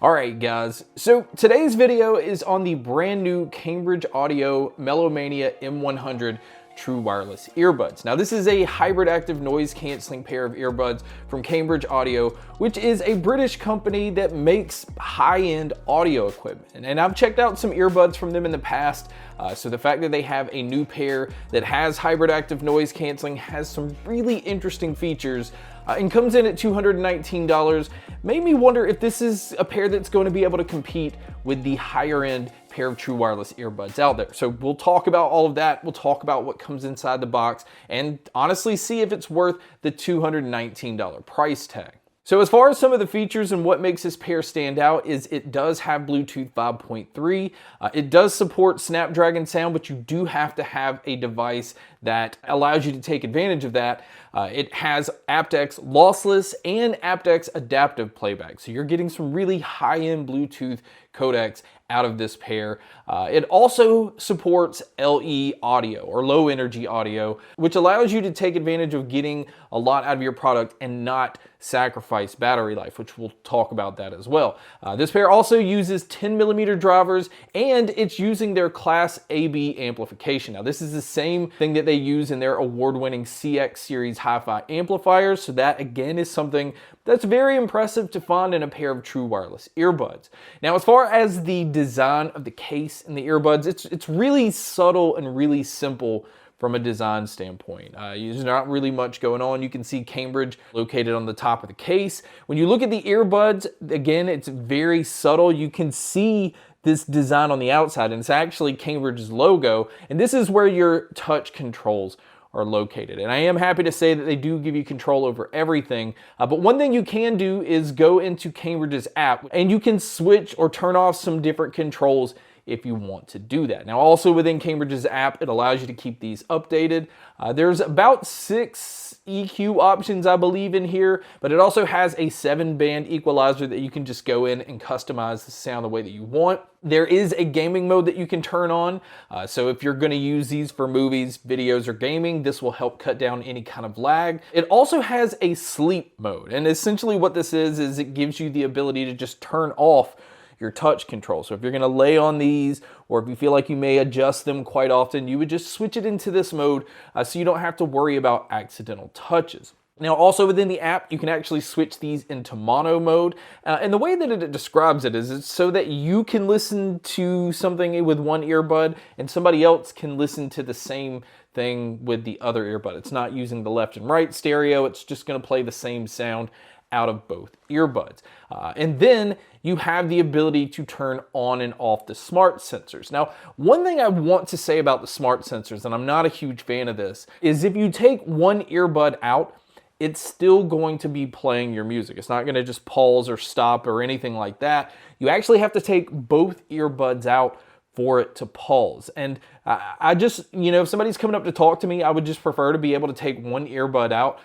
Alright guys, so today's video is on the brand new Cambridge Audio Melomania M100 true wireless earbuds. Now this is a hybrid active noise cancelling pair of earbuds from Cambridge Audio, which is a British company that makes high-end audio equipment. And I've checked out some earbuds from them in the past, so the fact that they have a new pair that has hybrid active noise cancelling has some really interesting features and comes in at $219, made me wonder if this is a pair that's going to be able to compete with the higher end pair of true wireless earbuds out there. So we'll talk about all of that. We'll talk about what comes inside the box and honestly see if it's worth the $219 price tag. So as far as some of the features and what makes this pair stand out is it does have Bluetooth 5.3. It does support Snapdragon sound, but you do have to have a device that allows you to take advantage of that. It has aptX lossless and aptX adaptive playback. So you're getting some really high-end Bluetooth codecs out of this pair. It also supports LE audio or low energy audio, which allows you to take advantage of getting a lot out of your product and not sacrifice battery life, which we'll talk about that as well. This pair also uses 10mm drivers and it's using their Class AB amplification. Now this is the same thing that they use in their award-winning CX series hi-fi amplifiers. So that again is something that's very impressive to find in a pair of true wireless earbuds. Now as far as the design of the case and the earbuds, it's really subtle and really simple from a design standpoint. There's not really much going on. You can see Cambridge located on the top of the case. When you look at the earbuds, again, it's very subtle. You can see this design on the outside, and it's actually Cambridge's logo, and this is where your touch controls are located. And I am happy to say that they do give you control over everything. But one thing you can do is go into Cambridge's app and you can switch or turn off some different controls if you want to do that. Now also within Cambridge's app, it allows you to keep these updated. There's about 6 EQ options, I believe, in here, but it also has a 7-band equalizer that you can just go in and customize the sound the way that you want. There is a gaming mode that you can turn on. So if you're gonna use these for movies, videos, or gaming, this will help cut down any kind of lag. It also has a sleep mode. And essentially what this is it gives you the ability to just turn off your touch control. So if you're gonna lay on these, or if you feel like you may adjust them quite often, you would just switch it into this mode so you don't have to worry about accidental touches. Now also within the app, you can actually switch these into mono mode. And the way that it describes it is it's so that you can listen to something with one earbud and somebody else can listen to the same thing with the other earbud. It's not using the left and right stereo, it's just gonna play the same sound out of both earbuds. And then you have the ability to turn on and off the smart sensors. Now, one thing I want to say about the smart sensors, and I'm not a huge fan of this, is if you take one earbud out, it's still going to be playing your music. It's not gonna just pause or stop or anything like that. You actually have to take both earbuds out for it to pause. And I just, if somebody's coming up to talk to me, I would just prefer to be able to take one earbud out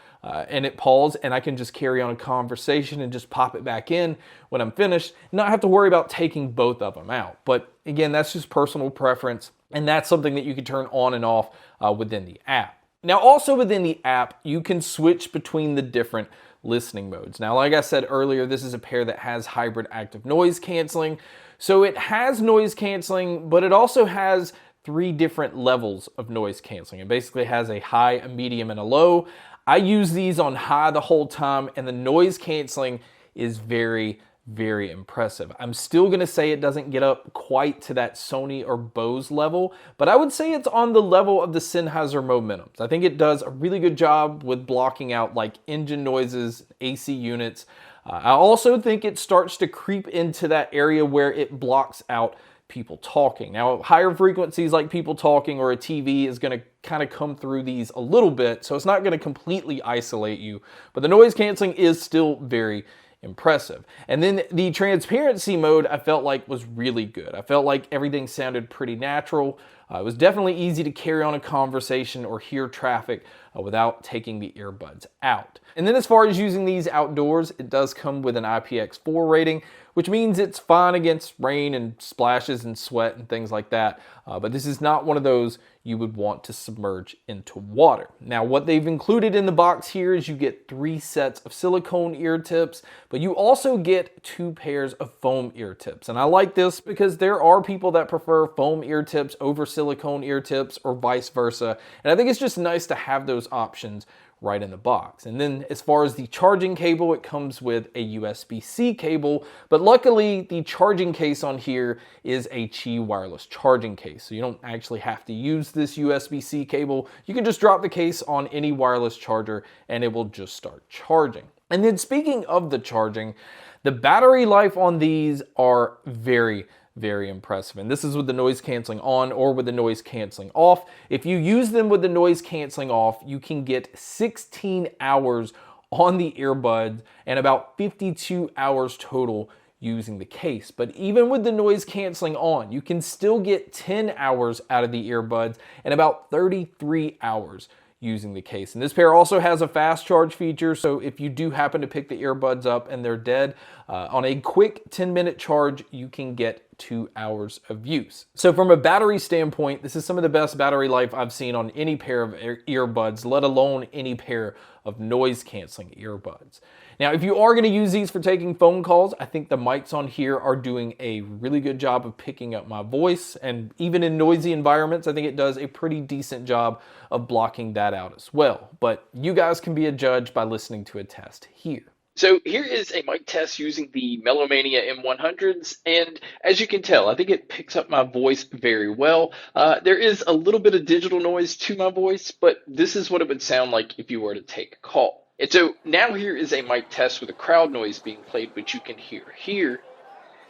and it pause, and I can just carry on a conversation and just pop it back in when I'm finished, not have to worry about taking both of them out. But again, that's just personal preference, and that's something that you can turn on and off within the app. Now also within the app, you can switch between the different listening modes. Now, like I said earlier, this is a pair that has hybrid active noise canceling. So it has noise canceling, but it also has 3 different levels of noise canceling. It basically has a high, a medium, and a low. I use these on high the whole time, and the noise canceling is very, very impressive. I'm still gonna say it doesn't get up quite to that Sony or Bose level, but I would say it's on the level of the Sennheiser Momenums. I think it does a really good job with blocking out like engine noises, AC units. I also think it starts to creep into that area where it blocks out people talking. Now, higher frequencies like people talking or a TV is going to kind of come through these a little bit, so it's not going to completely isolate you, but the noise canceling is still very impressive. And then the transparency mode I felt like was really good. I felt like everything sounded pretty natural. It was definitely easy to carry on a conversation or hear traffic without taking the earbuds out. And then as far as using these outdoors, it does come with an IPX4 rating, which means it's fine against rain and splashes and sweat and things like that. But this is not one of those you would want to submerge into water. Now, what they've included in the box here is you get 3 sets of silicone ear tips, but you also get 2 pairs of foam ear tips. And I like this because there are people that prefer foam ear tips over silicone ear tips or vice versa. And I think it's just nice to have those options right in the box. And then as far as the charging cable, it comes with a USB-C cable, but luckily the charging case on here is a Qi wireless charging case. So you don't actually have to use this USB-C cable. You can just drop the case on any wireless charger and it will just start charging. And then speaking of the charging, the battery life on these are very impressive. And this is with the noise canceling on or with the noise canceling off. If you use them with the noise canceling off, you can get 16 hours on the earbuds and about 52 hours total using the case. But even with the noise canceling on, you can still get 10 hours out of the earbuds and about 33 hours using the case. And this pair also has a fast charge feature, so if you do happen to pick the earbuds up and they're dead, on a quick 10-minute charge, you can get 2 hours of use. So from a battery standpoint, this is some of the best battery life I've seen on any pair of earbuds, let alone any pair of noise canceling earbuds. Now, if you are going to use these for taking phone calls, I think the mics on here are doing a really good job of picking up my voice, and even in noisy environments, I think it does a pretty decent job of blocking that out as well. But you guys can be a judge by listening to a test here. So here is a mic test using the Melomania M100s, and as you can tell, I think it picks up my voice very well. There is a little bit of digital noise to my voice, but this is what it would sound like if you were to take a call. And so now here is a mic test with a crowd noise being played, which you can hear here.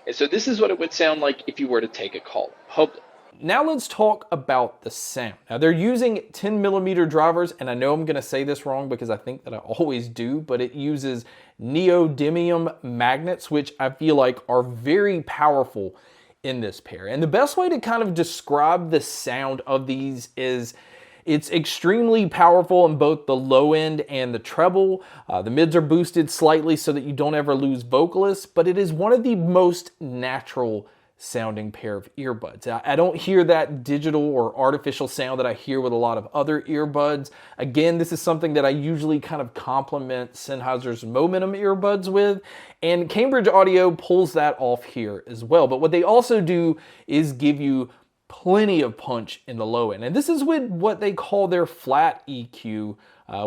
And so this is what it would sound like if you were to take a call in public. Now let's talk about the sound. Now they're using 10mm drivers, and I know I'm going to say this wrong because I think that I always do, but it uses neodymium magnets, which I feel like are very powerful in this pair. And the best way to kind of describe the sound of these is it's extremely powerful in both the low end and the treble. The mids are boosted slightly so that you don't ever lose vocalists, but it is one of the most natural sounding pair of earbuds. I don't hear that digital or artificial sound that I hear with a lot of other earbuds. Again, this is something that I usually kind of complement Sennheiser's Momentum earbuds with, and Cambridge Audio pulls that off here as well. But what they also do is give you plenty of punch in the low end. And this is with what they call their flat EQ,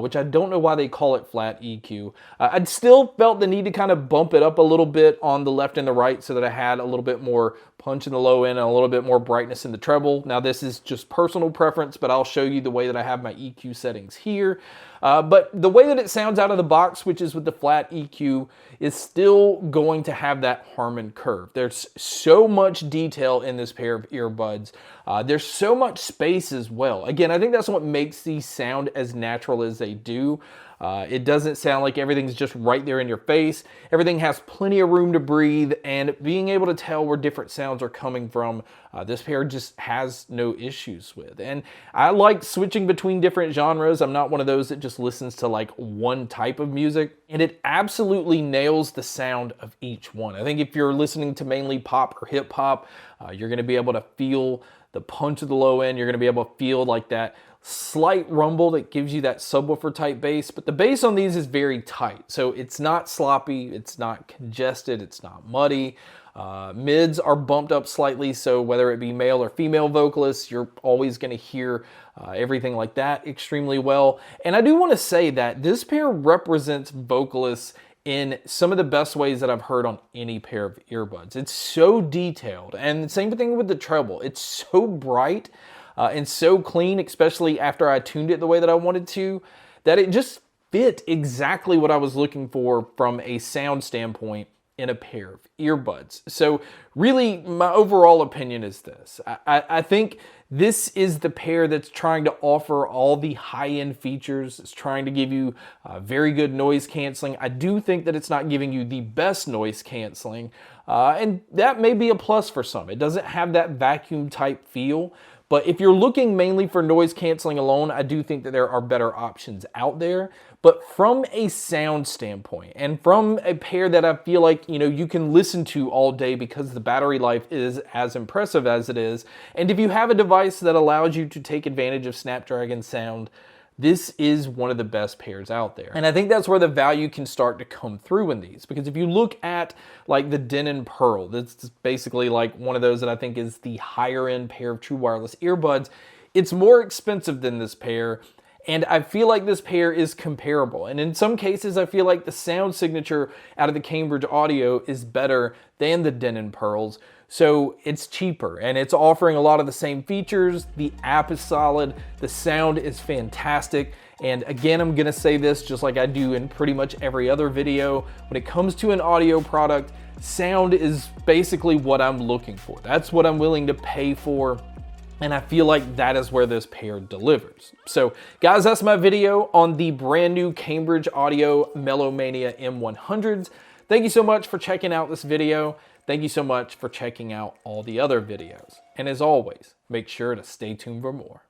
which I don't know why they call it flat EQ. I'd still felt the need to kind of bump it up a little bit on the left and the right so that I had a little bit more punch in the low end and a little bit more brightness in the treble. Now this is just personal preference, but I'll show you the way that I have my EQ settings here. But the way that it sounds out of the box, which is with the flat EQ, is still going to have that Harman curve. There's so much detail in this pair of earbuds. There's so much space as well. Again, I think that's what makes these sound as natural as they do. It doesn't sound like everything's just right there in your face. Everything has plenty of room to breathe, and being able to tell where different sounds are coming from, this pair just has no issues with. And I like switching between different genres. I'm not one of those that just listens to like one type of music, and it absolutely nails the sound of each one. I think if you're listening to mainly pop or hip hop, you're gonna be able to feel the punch of the low end. You're gonna be able to feel like that slight rumble that gives you that subwoofer type bass, but the bass on these is very tight. So it's not sloppy, it's not congested, it's not muddy. Mids are bumped up slightly, so whether it be male or female vocalists, you're always going to hear everything like that extremely well. And I do want to say that this pair represents vocalists in some of the best ways that I've heard on any pair of earbuds. It's so detailed, and the same thing with the treble. It's so bright and so clean, especially after I tuned it the way that I wanted to, that it just fit exactly what I was looking for from a sound standpoint in a pair of earbuds. So really, my overall opinion is this. I think this is the pair that's trying to offer all the high-end features. It's trying to give you very good noise canceling. I do think that it's not giving you the best noise canceling, and that may be a plus for some. It doesn't have that vacuum type feel, But if you're looking mainly for noise canceling alone, I do think that there are better options out there. But from a sound standpoint, and from a pair that I feel like, you can listen to all day because the battery life is as impressive as it is, and if you have a device that allows you to take advantage of Snapdragon sound, this is one of the best pairs out there. And I think that's where the value can start to come through in these. Because if you look at like the Denon Pearl, that's basically like one of those that I think is the higher end pair of true wireless earbuds. It's more expensive than this pair. And I feel like this pair is comparable. And in some cases, I feel like the sound signature out of the Cambridge Audio is better than the Denon Pearls. So it's cheaper and it's offering a lot of the same features. The app is solid. The sound is fantastic. And again, I'm gonna say this just like I do in pretty much every other video. When it comes to an audio product, sound is basically what I'm looking for. That's what I'm willing to pay for. And I feel like that is where this pair delivers. So guys, that's my video on the brand new Cambridge Audio Melomania M100s. Thank you so much for checking out this video. Thank you so much for checking out all the other videos. And as always, make sure to stay tuned for more.